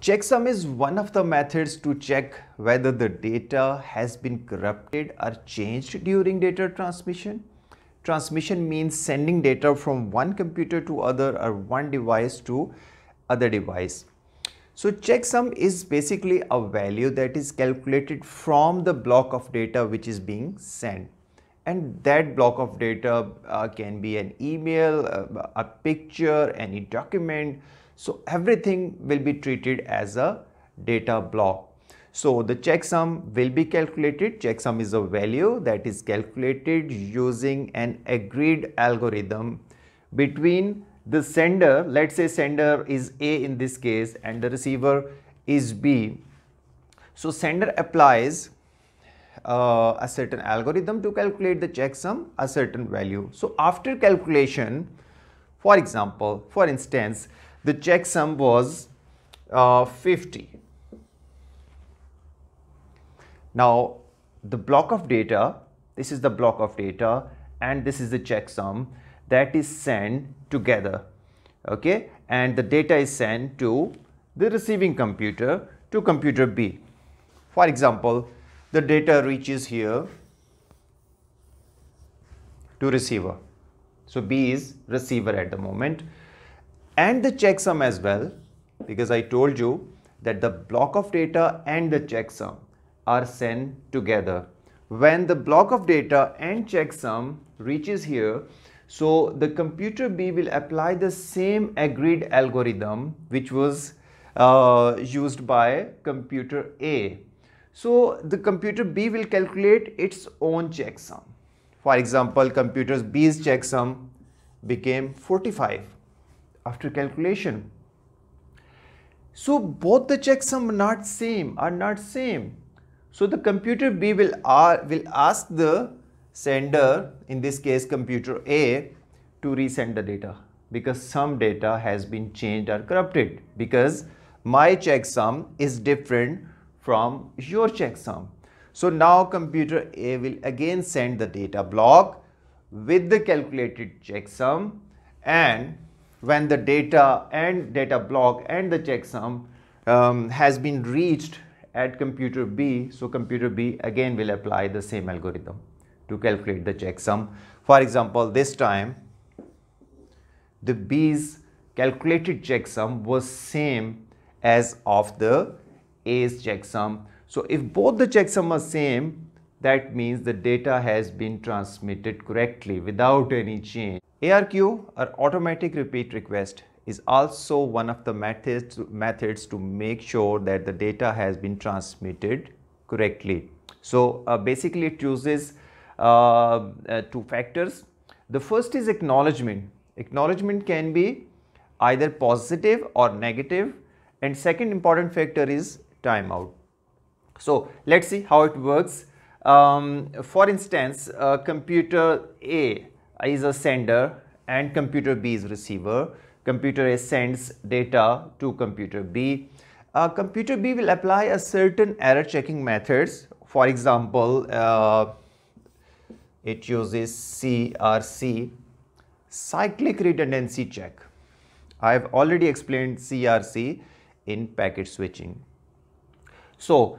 Checksum is one of the methods to check whether the data has been corrupted or changed during data transmission. Transmission means sending data from one computer to other or one device to other device. So checksum is basically a value that is calculated from the block of data which is being sent. And that block of data can be an email, a picture, any document. So everything will be treated as a data block. So the checksum will be calculated. Checksum is a value that is calculated using an agreed algorithm between the sender. Let's say sender is A in this case and the receiver is B. So sender applies a certain algorithm to calculate the checksum, a certain value. So after calculation, for instance, the checksum was 50. Now the block of data, this is the block of data and this is the checksum that is sent together, okay, and the data is sent to the receiving computer, to computer B. For example, the data reaches here to receiver. So B is receiver at the moment, and the checksum as well, because I told you that the block of data and the checksum are sent together. When the block of data and checksum reaches here, so the computer B will apply the same agreed algorithm which was used by computer A. So the computer B will calculate its own checksum. For example, computer B's checksum became 45 after calculation. So both the checksum are not same. So the computer B will ask the sender, in this case computer A, to resend the data because some data has been changed or corrupted, because my checksum is different from your checksum. So now computer A will again send the data block with the calculated checksum, and when the data block and the checksum has been reached at computer B, so computer B again will apply the same algorithm to calculate the checksum. For example, this time the B's calculated checksum was same as of the A's checksum. So if both the checksum are same, that means the data has been transmitted correctly without any change. ARQ, or automatic repeat request, is also one of the methods to make sure that the data has been transmitted correctly. So basically it uses two factors. The first is acknowledgement. Acknowledgement can be either positive or negative, and second important factor is timeout. So let's see how it works. For instance, computer A is a sender and computer B is receiver. Computer A sends data to computer B. Computer B will apply a certain error checking methods. For example, it uses CRC, cyclic redundancy check. I have already explained CRC in packet switching. So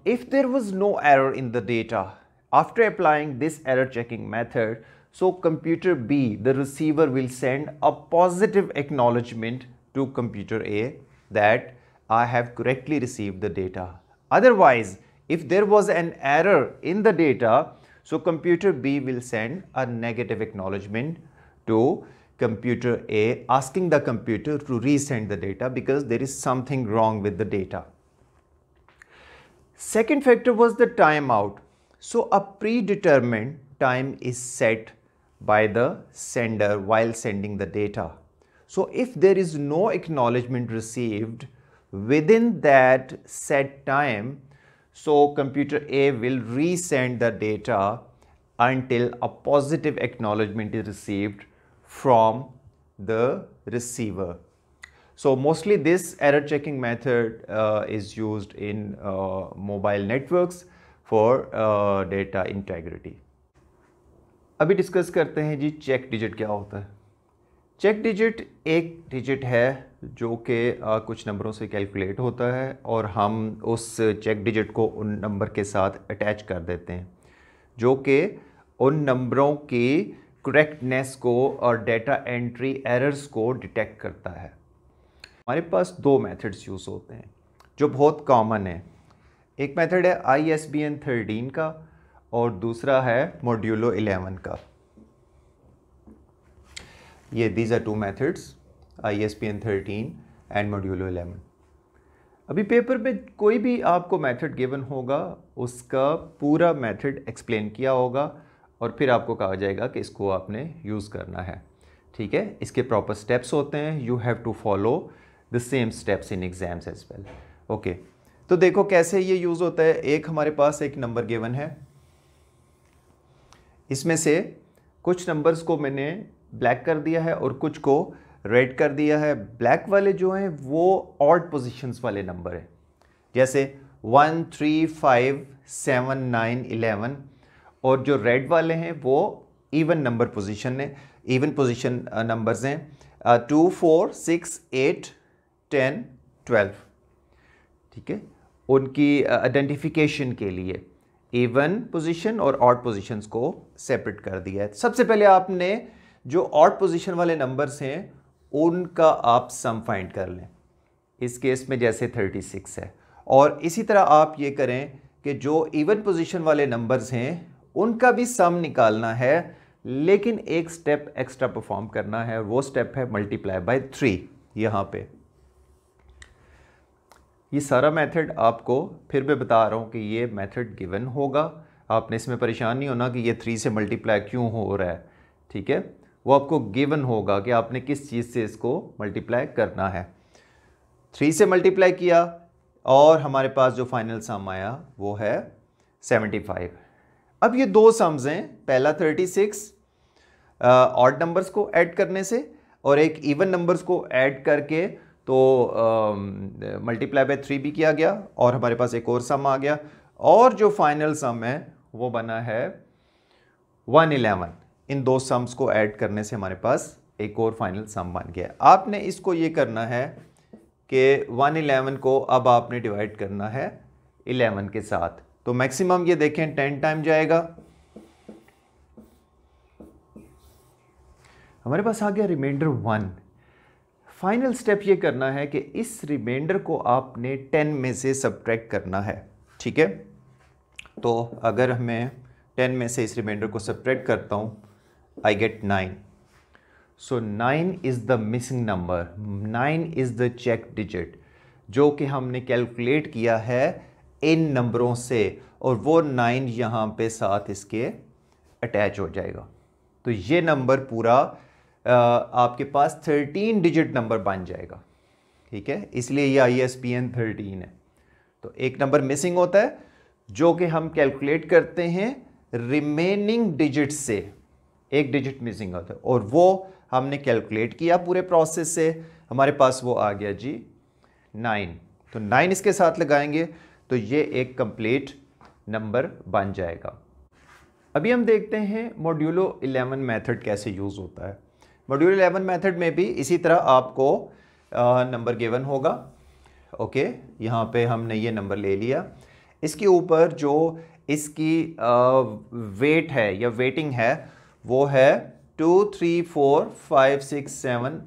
if there was no error in the data after applying this error checking method, so computer B, the receiver, will send a positive acknowledgement to computer A that I have correctly received the data. Otherwise, if there was an error in the data, so computer B will send a negative acknowledgement to computer A, asking the computer to resend the data because there is something wrong with the data. Second factor was the timeout. So a predetermined time is set by the sender while sending the data. So if there is no acknowledgement received within that set time, so computer A will resend the data until a positive acknowledgement is received from the receiver. So mostly this error checking method is used in mobile networks for data integrity. अभी discuss करते हैं जी check digit क्या होता है। Check digit एक digit है जो कि कुछ नंबरों से कैलकुलेट होता है और हम उस चेक डिजिट को उन नंबर के साथ अटैच कर देते हैं, जो कि उन नंबरों की करेक्टनेस को और डेटा एंट्री एरर्स को डिटेक्ट करता है। हमारे पास दो मेथड्स यूज़ होते हैं जो बहुत कॉमन है। एक मेथड है ISBN 13 का और दूसरा है मॉड्यूलो 11 का। ये these are two methods, ISBN 13 and modulo 11। अभी पेपर में कोई भी आपको मेथड गिवन होगा, उसका पूरा मेथड एक्सप्लेन किया होगा और फिर आपको कहा जाएगा कि इसको आपने यूज़ करना है। ठीक है, इसके प्रॉपर स्टेप्स होते हैं। You have to follow the same steps in exams as well. Okay, तो देखो कैसे ये यूज़ होता है। एक हमारे पास एक नंबर गिवन है, इसमें से कुछ नंबर्स को मैंने ब्लैक कर दिया है और कुछ को रेड कर दिया है। ब्लैक वाले जो हैं वो ऑड पोजीशंस वाले नंबर हैं, जैसे 1, 3, 5, 7, 9, 11, और जो रेड वाले हैं वो इवन नंबर पोजीशन है, इवन पोजीशन नंबर्स हैं 2, 4, 6, 8, 10, 12। ठीक है, उनकी आइडेंटिफिकेशन के लिए इवन पोजीशन और ऑड पोजीशंस को सेपरेट कर दिया है। सबसे पहले आपने जो ऑड पोजीशन वाले नंबर्स हैं उनका आप सम फाइंड कर लें। इस केस में जैसे 36 है, और इसी तरह आप ये करें कि जो इवन पोजीशन वाले नंबर्स हैं उनका भी सम निकालना है, लेकिन एक स्टेप एक्स्ट्रा परफॉर्म करना है, वो स्टेप है मल्टीप्लाई बाय 3। यहाँ पे ये सारा मेथड आपको फिर मैं बता रहा हूँ कि ये मेथड गिवन होगा, आपने इसमें परेशान नहीं होना कि ये 3 से मल्टीप्लाई क्यों हो रहा है। ठीक है, वो आपको गिवन होगा कि आपने किस चीज़ से इसको मल्टीप्लाई करना है। 3 से मल्टीप्लाई किया और हमारे पास जो फाइनल सम आया वो है 75। अब ये दो सम्स हैं, पहला 36 ऑड नंबर्स को ऐड करने से और एक इवन नंबर्स को ऐड करके, तो मल्टीप्लाई बाय 3 भी किया गया और हमारे पास एक और सम आ गया, और जो फाइनल सम है वो बना है 111। इन दो सम्स को ऐड करने से हमारे पास एक और फाइनल सम बन गया। आपने इसको ये करना है कि 111 को अब आपने डिवाइड करना है 11 के साथ, तो मैक्सिमम ये देखें 10 टाइम जाएगा। हमारे पास आ गया रिमाइंडर 1। फाइनल स्टेप ये करना है कि इस रिमाइंडर को आपने 10 में से सब्ट्रैक्ट करना है। ठीक है, तो अगर मैं 10 में से इस रिमाइंडर को सब्ट्रैक्ट करता हूँ, I get 9। So 9 is the missing number, 9 is the check digit जो कि हमने कैलकुलेट किया है इन नंबरों से, और वो 9 यहाँ पे साथ इसके अटैच हो जाएगा। तो ये नंबर पूरा आपके पास 13 डिजिट नंबर बन जाएगा। ठीक है, इसलिए ये ISBN 13 है। तो एक नंबर मिसिंग होता है जो कि हम कैलकुलेट करते हैं रिमेनिंग डिजिट से, एक डिजिट मिसिंग होता है, और वो हमने कैलकुलेट किया पूरे प्रोसेस से, हमारे पास वो आ गया जी 9। तो 9 इसके साथ लगाएंगे तो ये एक कंप्लीट नंबर बन जाएगा। अभी हम देखते हैं मॉड्यूलो 11 मेथड कैसे यूज़ होता है। मॉड्यूलो 11 मेथड में भी इसी तरह आपको नंबर गिवन होगा। ओके, यहाँ पे हमने ये नंबर ले लिया, इसके ऊपर जो इसकी वेट है या वेटिंग है वो है 2, 3, 4, 5, 6, 7,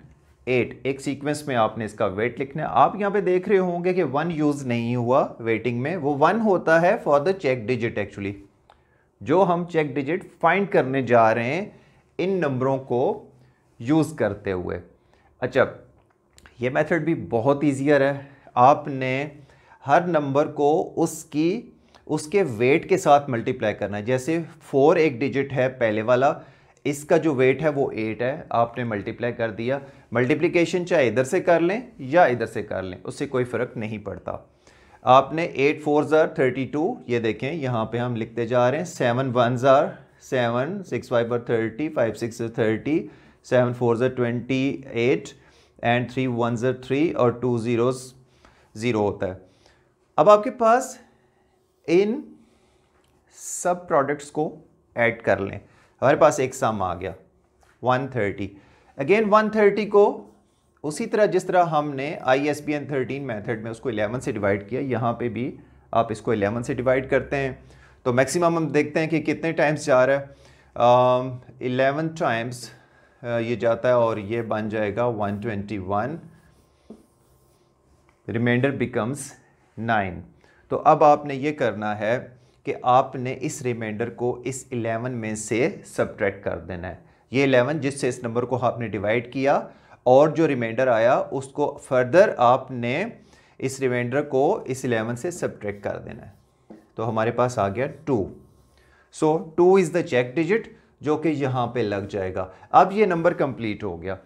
8। एक सीक्वेंस में आपने इसका वेट लिखना है। आप यहाँ पे देख रहे होंगे कि 1 यूज़ नहीं हुआ वेटिंग में, वो 1 होता है for the check digit. Actually जो हम चेक डिजिट फाइंड करने जा रहे हैं इन नंबरों को यूज़ करते हुए। अच्छा, ये मेथड भी बहुत ईजियर है। आपने हर नंबर को उसके वेट के साथ मल्टीप्लाई करना है। जैसे 4 एक डिजिट है पहले वाला, इसका जो वेट है वो 8 है, आपने मल्टीप्लाई कर दिया। मल्टीप्लिकेशन चाहे इधर से कर लें या इधर से कर लें, उससे कोई फ़र्क नहीं पड़ता। आपने 8 4s are 32, ये देखें यहाँ पे हम लिखते जा रहे हैं। 7 1s are 7, 6 5 are 30, 5 6 are 30, 7 4s are 28 and 3 1s are 3 और 2 zeros 0 होता है। अब आपके पास इन सब प्रोडक्ट्स को ऐड कर लें, हमारे पास एक सम आ गया 130। अगेन 130 को उसी तरह जिस तरह हमने ISBN 13 मेथड में उसको 11 से डिवाइड किया, यहाँ पे भी आप इसको 11 से डिवाइड करते हैं तो मैक्सिमम हम देखते हैं कि कितने टाइम्स जा रहा है। 11 टाइम्स ये जाता है और ये बन जाएगा 121, रिमाइंडर बिकम्स 9। तो अब आपने ये करना है कि आपने इस रिमाइंडर को इस 11 में से सब्ट्रैक्ट कर देना है। ये 11 जिससे इस नंबर को आपने डिवाइड किया और जो रिमाइंडर आया उसको फर्दर आपने इस रिमाइंडर को इस 11 से सब्ट्रैक्ट कर देना है। तो हमारे पास आ गया 2। सो 2 इज़ द चेक डिजिट जो कि यहाँ पे लग जाएगा। अब ये नंबर कंप्लीट हो गया।